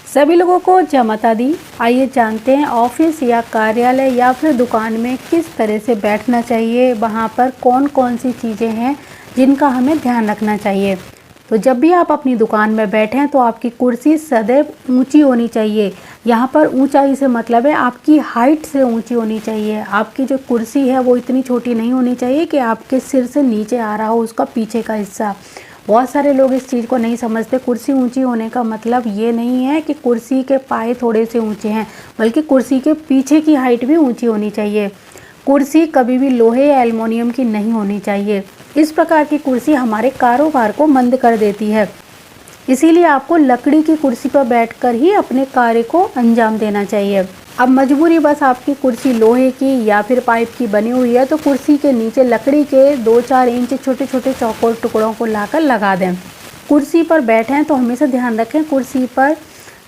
सभी लोगों को जय माता दी। आइए जानते हैं ऑफिस या कार्यालय या फिर दुकान में किस तरह से बैठना चाहिए, वहाँ पर कौन कौन सी चीज़ें हैं जिनका हमें ध्यान रखना चाहिए। तो जब भी आप अपनी दुकान में बैठें तो आपकी कुर्सी सदैव ऊंची होनी चाहिए। यहाँ पर ऊंचाई से मतलब है आपकी हाइट से ऊंची होनी चाहिए। आपकी जो कुर्सी है वो इतनी छोटी नहीं होनी चाहिए कि आपके सिर से नीचे आ रहा हो उसका पीछे का हिस्सा। बहुत सारे लोग इस चीज़ को नहीं समझते। कुर्सी ऊंची होने का मतलब ये नहीं है कि कुर्सी के पाए थोड़े से ऊंचे हैं, बल्कि कुर्सी के पीछे की हाइट भी ऊंची होनी चाहिए। कुर्सी कभी भी लोहे या एल्युमिनियम की नहीं होनी चाहिए। इस प्रकार की कुर्सी हमारे कारोबार को मंद कर देती है। इसीलिए आपको लकड़ी की कुर्सी पर बैठकर ही अपने कार्य को अंजाम देना चाहिए। अब मजबूरी बस आपकी कुर्सी लोहे की या फिर पाइप की बनी हुई है तो कुर्सी के नीचे लकड़ी के 2-4 इंच छोटे छोटे चौकोर टुकड़ों को लाकर लगा दें। कुर्सी पर बैठें तो हमेशा ध्यान रखें कुर्सी पर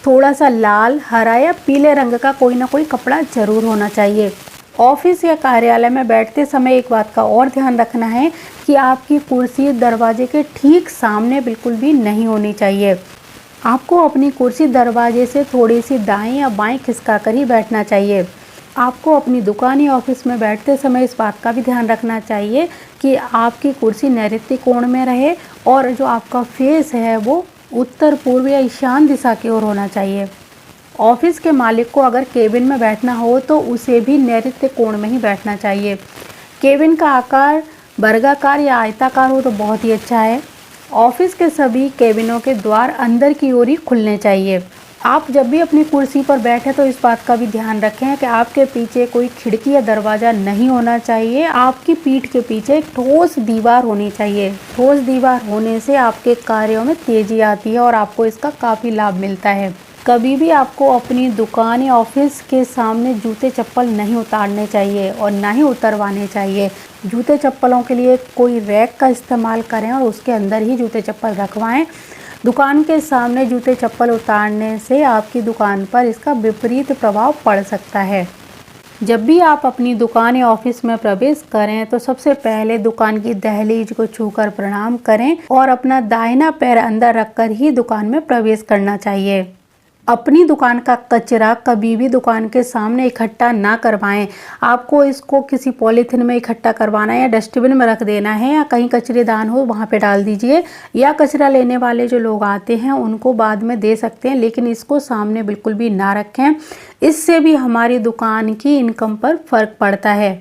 थोड़ा सा लाल, हरा या पीले रंग का कोई ना कोई कपड़ा जरूर होना चाहिए। ऑफिस या कार्यालय में बैठते समय एक बात का और ध्यान रखना है कि आपकी कुर्सी दरवाजे के ठीक सामने बिल्कुल भी नहीं होनी चाहिए। आपको अपनी कुर्सी दरवाजे से थोड़ी सी दाएं या बाएं खिसका कर ही बैठना चाहिए। आपको अपनी दुकान या ऑफिस में बैठते समय इस बात का भी ध्यान रखना चाहिए कि आपकी कुर्सी नैऋत्य कोण में रहे और जो आपका फेस है वो उत्तर पूर्व या ईशान दिशा की ओर होना चाहिए। ऑफिस के मालिक को अगर केबिन में बैठना हो तो उसे भी नैऋत्य कोण में ही बैठना चाहिए। केबिन का आकार वर्गाकार या आयताकार हो तो बहुत ही अच्छा है। ऑफिस के सभी केबिनों के द्वार अंदर की ओर ही खुलने चाहिए। आप जब भी अपनी कुर्सी पर बैठे तो इस बात का भी ध्यान रखें कि आपके पीछे कोई खिड़की या दरवाज़ा नहीं होना चाहिए। आपकी पीठ के पीछे एक ठोस दीवार होनी चाहिए। ठोस दीवार होने से आपके कार्यों में तेजी आती है और आपको इसका काफ़ी लाभ मिलता है। कभी भी आपको अपनी दुकान या ऑफिस के सामने जूते चप्पल नहीं उतारने चाहिए और ना ही उतरवाने चाहिए। जूते चप्पलों के लिए कोई रैक का इस्तेमाल करें और उसके अंदर ही जूते चप्पल रखवाएं। दुकान के सामने जूते चप्पल उतारने से आपकी दुकान पर इसका विपरीत प्रभाव पड़ सकता है। जब भी आप अपनी दुकान या ऑफिस में प्रवेश करें तो सबसे पहले दुकान की दहलीज को छूकर प्रणाम करें और अपना दाहिना पैर अंदर रखकर ही दुकान में प्रवेश करना चाहिए। अपनी दुकान का कचरा कभी भी दुकान के सामने इकट्ठा ना करवाएं। आपको इसको किसी पॉलीथिन में इकट्ठा करवाना है या डस्टबिन में रख देना है या कहीं कचरेदान हो वहाँ पे डाल दीजिए, या कचरा लेने वाले जो लोग आते हैं उनको बाद में दे सकते हैं, लेकिन इसको सामने बिल्कुल भी ना रखें। इससे भी हमारी दुकान की इनकम पर फर्क पड़ता है।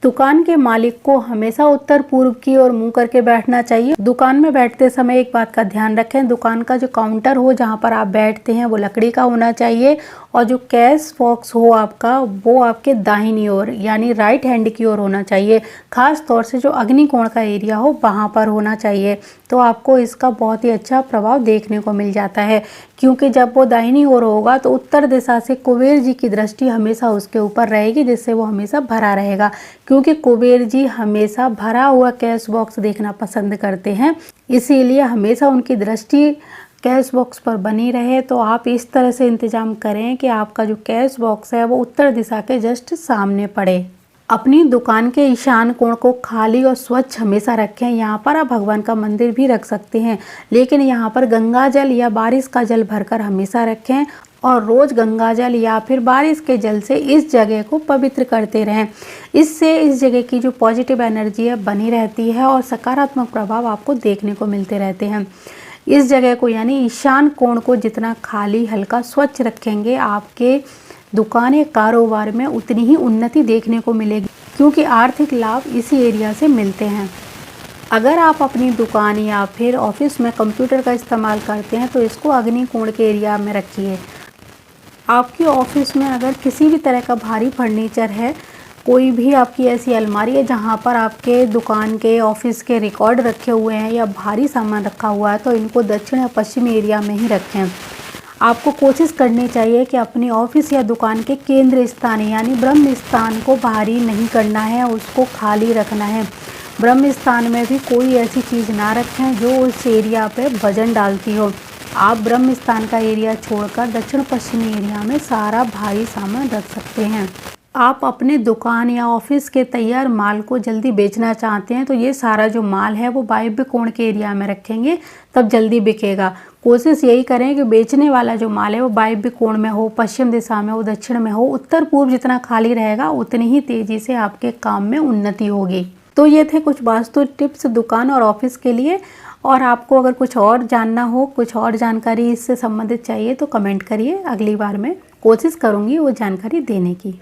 दुकान के मालिक को हमेशा उत्तर पूर्व की ओर मुंह करके बैठना चाहिए। दुकान में बैठते समय एक बात का ध्यान रखें, दुकान का जो काउंटर हो जहां पर आप बैठते हैं वो लकड़ी का होना चाहिए और जो कैश बॉक्स हो आपका वो आपके दाहिनी ओर यानी राइट हैंड की ओर होना चाहिए। खास तौर से जो अग्निकोण का एरिया हो वहां पर होना चाहिए, तो आपको इसका बहुत ही अच्छा प्रभाव देखने को मिल जाता है। क्योंकि जब वो दाहिनी ओर होगा तो उत्तर दिशा से कुबेर जी की दृष्टि हमेशा उसके ऊपर रहेगी, जिससे वो हमेशा भरा रहेगा। क्योंकि कुबेर जी हमेशा भरा हुआ कैश बॉक्स देखना पसंद करते हैं, इसीलिए हमेशा उनकी दृष्टि कैश बॉक्स पर बनी रहे। तो आप इस तरह से इंतजाम करें कि आपका जो कैश बॉक्स है वो उत्तर दिशा के जस्ट सामने पड़े। अपनी दुकान के ईशान कोण को खाली और स्वच्छ हमेशा रखें। यहाँ पर आप भगवान का मंदिर भी रख सकते हैं, लेकिन यहाँ पर गंगा जल या बारिश का जल भरकर हमेशा रखें और रोज गंगा जल या फिर बारिश के जल से इस जगह को पवित्र करते रहें। इससे इस जगह की जो पॉजिटिव एनर्जी है बनी रहती है और सकारात्मक प्रभाव आपको देखने को मिलते रहते हैं। इस जगह को यानी ईशान कोण को जितना खाली, हल्का, स्वच्छ रखेंगे आपके दुकान या कारोबार में उतनी ही उन्नति देखने को मिलेगी, क्योंकि आर्थिक लाभ इसी एरिया से मिलते हैं। अगर आप अपनी दुकान या फिर ऑफिस में कंप्यूटर का इस्तेमाल करते हैं तो इसको अग्निकोण के एरिया में रखिए। आपकी ऑफिस में अगर किसी भी तरह का भारी फर्नीचर है, कोई भी आपकी ऐसी अलमारी है जहां पर आपके दुकान के ऑफिस के रिकॉर्ड रखे हुए हैं या भारी सामान रखा हुआ है, तो इनको दक्षिण या पश्चिमी एरिया में ही रखें। आपको कोशिश करनी चाहिए कि अपनी ऑफिस या दुकान के केंद्र स्थान यानी ब्रह्म स्थान को भारी नहीं करना है, उसको खाली रखना है। ब्रह्म स्थान में भी कोई ऐसी चीज़ ना रखें जो उस एरिया पे वजन डालती हो। आप ब्रह्म स्थान का एरिया छोड़कर दक्षिण पश्चिमी एरिया में सारा भारी सामान रख सकते हैं। आप अपने दुकान या ऑफिस के तैयार माल को जल्दी बेचना चाहते हैं तो ये सारा जो माल है वो वायव्य कोण के एरिया में रखेंगे, तब जल्दी बिकेगा। कोशिश यही करें कि बेचने वाला जो माल है वो वायव्य कोण में हो, पश्चिम दिशा में हो, दक्षिण में हो। उत्तर पूर्व जितना खाली रहेगा उतनी ही तेजी से आपके काम में उन्नति होगी। तो ये थे कुछ वास्तु टिप्स दुकान और ऑफिस के लिए। और आपको अगर कुछ और जानना हो, कुछ और जानकारी इससे संबंधित चाहिए तो कमेंट करिए। अगली बार मैं कोशिश करूँगी वो जानकारी देने की।